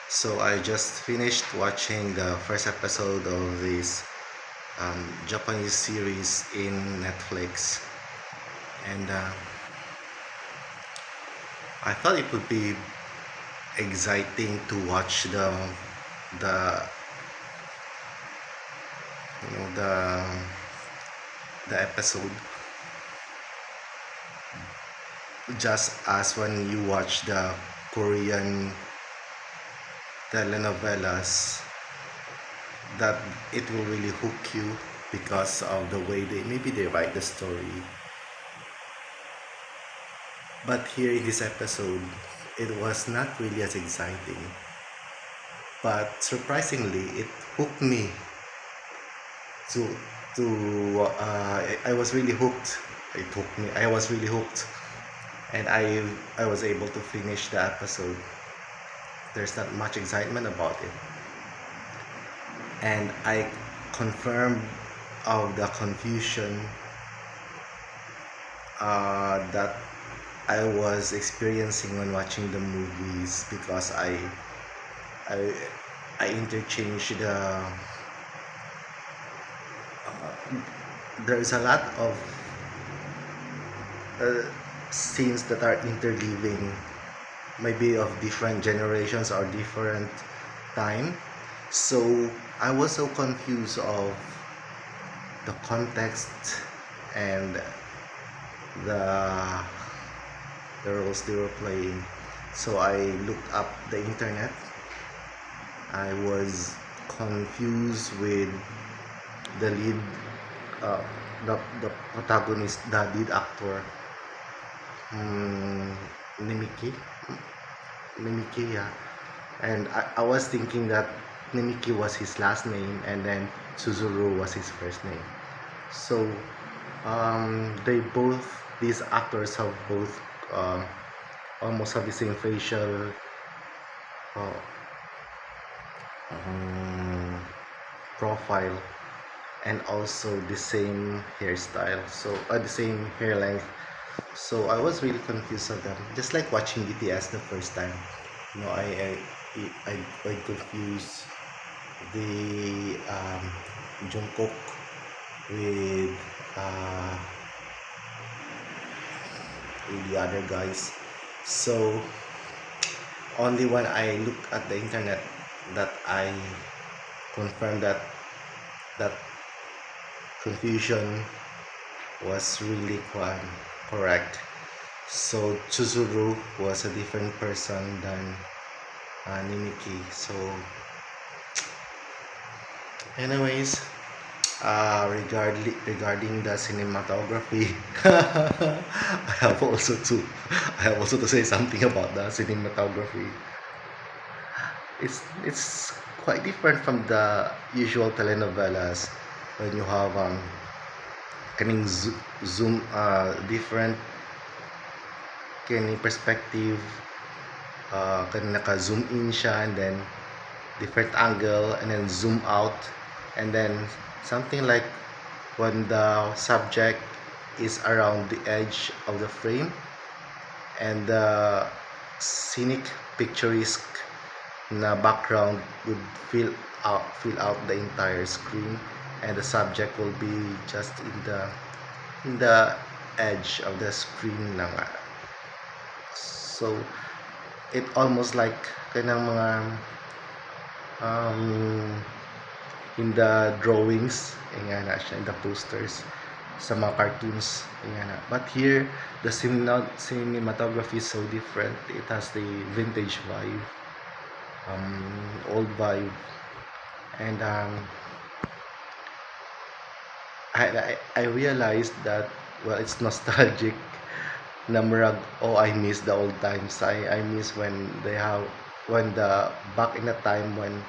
So I just finished watching the first episode of this Japanese series in Netflix, and I thought it would be exciting to watch the you know the episode, just as when you watch the Korean telenovelas, that it will really hook you because of the way they write the story. But here in this episode, it was not really as exciting. But surprisingly, it hooked me to I was really hooked. It hooked me. I was really hooked, and I was able to finish the episode. There's not much excitement about it, and I confirmed of the confusion that I was experiencing when watching the movies, because I I interchanged there is a lot of uh, scenes that are interleaving, maybe of different generations or different time. So I was so confused of the context and the the roles they were playing. So I looked up the internet. I was confused with the lead, uh, the protagonist, the lead actor, um, Nimiki, Nimiki, yeah. And I was thinking that Nimiki was his last name, and then Suzuru was his first name. So these actors have both almost have the same facial uh, um, profile, and also the same hairstyle, so the same hair length. So I was really confused of them, just like watching BTS the first time. You know, I confused the Jungkook with uh, with the other guys. So only when I look at the internet that I confirmed that that confusion was really correct. So Chuzuru was a different person than Nimiki. So anyways, regarding the cinematography, I have also to say something about the cinematography. It's quite different from the usual telenovelas, when you have kaning zoom different kaning perspective, kaning naka zoom in siya, and then different angle, and then zoom out, and then something like when the subject is around the edge of the frame, and the scenic picturesque na background would fill out the entire screen, and the subject will be just in the edge of the screen na nga. So it almost like kanang mga um, in the drawings, nga na siya, in the posters sa mga cartoons, nga na. But here the cinematography is so different. It has the vintage vibe, old vibe, and I realized that, well, it's nostalgic na murag, oh, I miss the old times. I miss when the back in the time when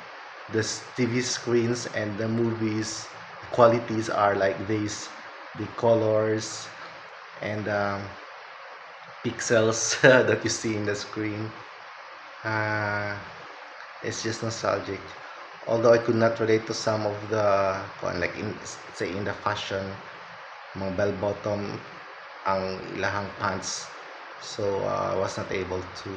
the TV screens and the movies qualities are like this, the colors and pixels that you see in the screen. uh, it's just nostalgic. Although I could not relate to some of the like in, say, in the fashion, mga bell bottom ang ilahang pants. So I was not able to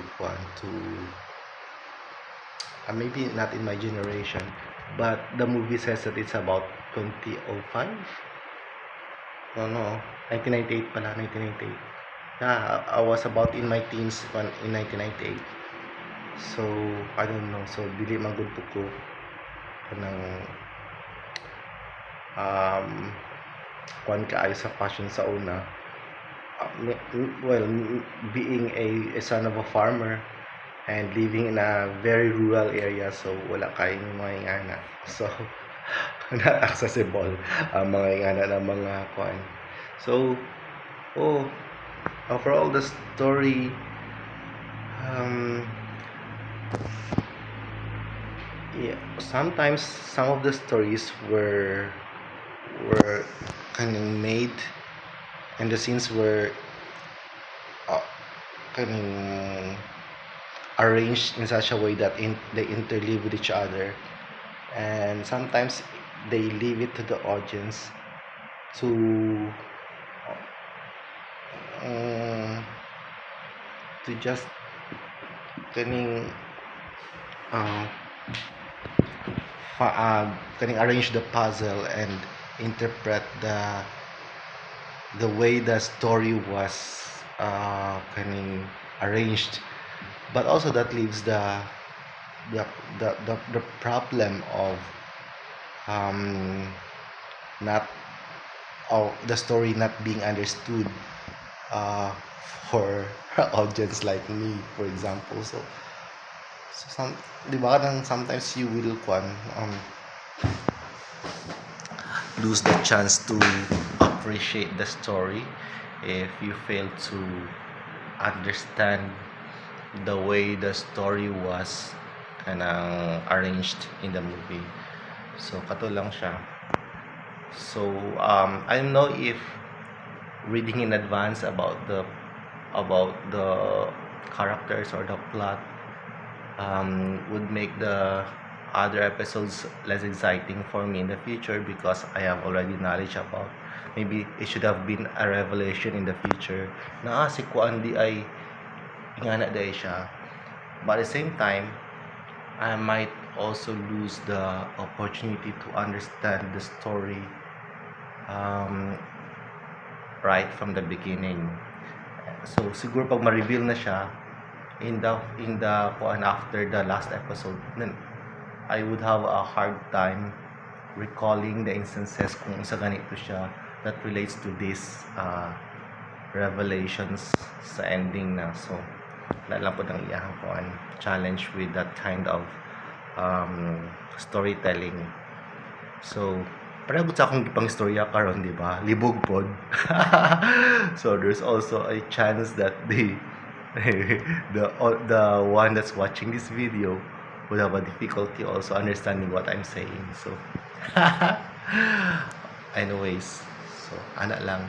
maybe not in my generation, but the movie says that it's about 2005. No, no, 1998 pala, 1998. Yeah, I was about in my teens in 1998. So, I don't know. So, dili man gud ko kanang um kuan kaayo sa fashion sa una. Well, being a son of a farmer and living in a very rural area, so wala kayong mga ingana. So, not accessible ang mga ingana ng mga kuan. So, oh, overall the story, um, yeah, sometimes some of the stories were kind of made, and the scenes were uh, kind of arranged in such a way that they interleave with each other, and sometimes they leave it to the audience to um, to just kaning uh, kaning arrange the puzzle and interpret the way the story was kaning arranged, but also that leaves the the problem of um not the story not being understood uh for audience like me, for example. So some, di ba, sometimes you will lose the chance to appreciate the story if you fail to understand the way the story was kanang arranged in the movie. So kato lang siya. So I don't know if reading in advance about the characters or the plot would make the other episodes less exciting for me in the future, because I have already knowledge about. Maybe it should have been a revelation in the future na si Kuan di ay ingana day siya. But at the same time, I might also lose the opportunity to understand the story right from the beginning. So siguro pag ma-reveal na siya in the kuan after the last episode, then I would have a hard time recalling the instances kung sa ganito siya that relates to this revelations sa ending na. So wala lang po ng iyahang kuan challenge with that kind of storytelling. So para sa akong gipang istorya karon, di ba? Libog pod. So there's also a chance that the one that's watching this video would have a difficulty also understanding what I'm saying. So anyways, so ana lang.